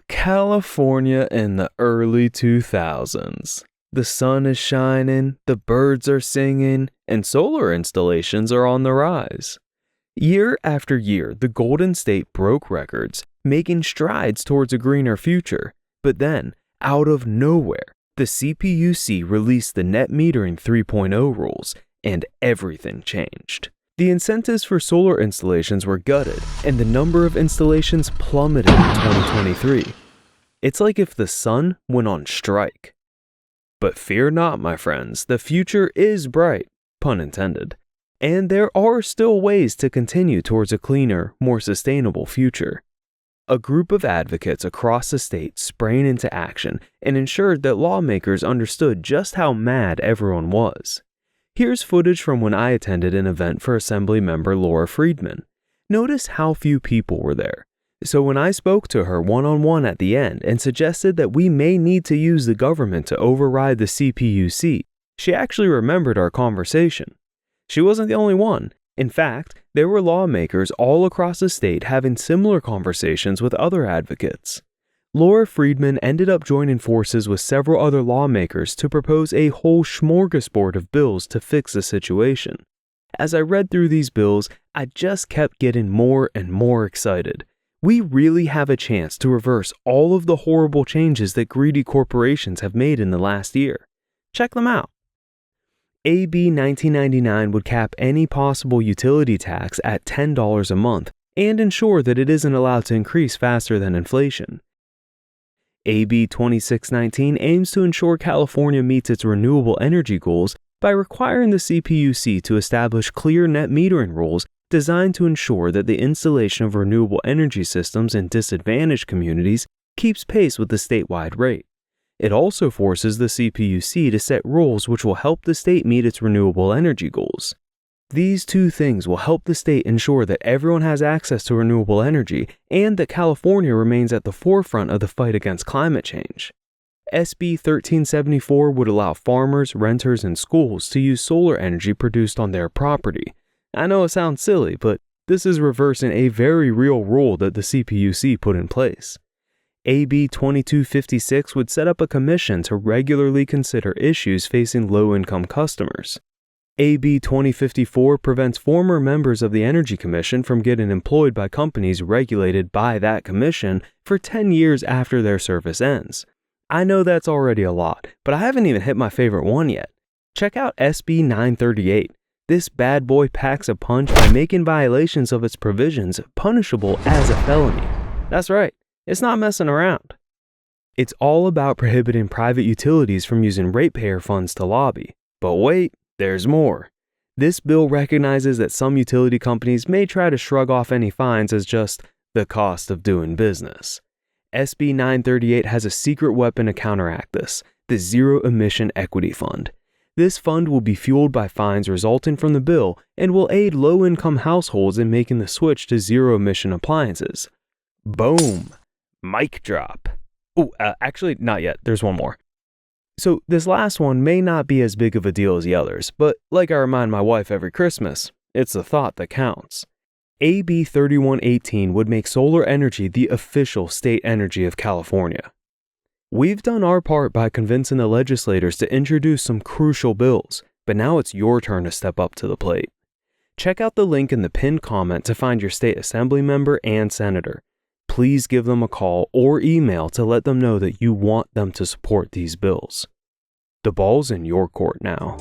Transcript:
California in the early 2000s. The sun is shining, the birds are singing, and solar installations are on the rise. Year after year, the Golden State broke records, making strides towards a greener future. But then, out of nowhere, the CPUC released the Net Metering 3.0 rules, and everything changed. The incentives for solar installations were gutted, and the number of installations plummeted in 2023. It's like if the sun went on strike. But fear not, my friends, the future is bright, pun intended, and there are still ways to continue towards a cleaner, more sustainable future. A group of advocates across the state sprang into action and ensured that lawmakers understood just how mad everyone was. Here's footage from when I attended an event for Assemblymember Laura Friedman. Notice how few people were there. So when I spoke to her one-on-one at the end and suggested that we may need to use the government to override the CPUC, she actually remembered our conversation. She wasn't the only one. In fact, there were lawmakers all across the state having similar conversations with other advocates. Laura Friedman ended up joining forces with several other lawmakers to propose a whole smorgasbord of bills to fix the situation. As I read through these bills, I just kept getting more and more excited. We really have a chance to reverse all of the horrible changes that greedy corporations have made in the last year. Check them out. AB 1999 would cap any possible utility tax at $10 a month and ensure that it isn't allowed to increase faster than inflation. AB 2619 aims to ensure California meets its renewable energy goals by requiring the CPUC to establish clear net metering rules designed to ensure that the installation of renewable energy systems in disadvantaged communities keeps pace with the statewide rate. It also forces the CPUC to set rules which will help the state meet its renewable energy goals. These two things will help the state ensure that everyone has access to renewable energy and that California remains at the forefront of the fight against climate change. SB 1374 would allow farmers, renters, and schools to use solar energy produced on their property. I know it sounds silly, but this is reversing a very real rule that the CPUC put in place. AB 2256 would set up a commission to regularly consider issues facing low-income customers. AB 2054 prevents former members of the Energy Commission from getting employed by companies regulated by that commission for 10 years after their service ends. I know that's already a lot, but I haven't even hit my favorite one yet. Check out SB 938. This bad boy packs a punch by making violations of its provisions punishable as a felony. That's right, it's not messing around. It's all about prohibiting private utilities from using ratepayer funds to lobby. But wait, there's more. This bill recognizes that some utility companies may try to shrug off any fines as just the cost of doing business. SB 938 has a secret weapon to counteract this, the Zero Emission Equity Fund. This fund will be fueled by fines resulting from the bill and will aid low-income households in making the switch to zero-emission appliances. Boom! Mic drop. Actually, not yet. There's one more. So this last one may not be as big of a deal as the others, but like I remind my wife every Christmas, it's the thought that counts. AB 3118 would make solar energy the official state energy of California. We've done our part by convincing the legislators to introduce some crucial bills, but now it's your turn to step up to the plate. Check out the link in the pinned comment to find your state assembly member and senator. Please give them a call or email to let them know that you want them to support these bills. The ball's in your court now.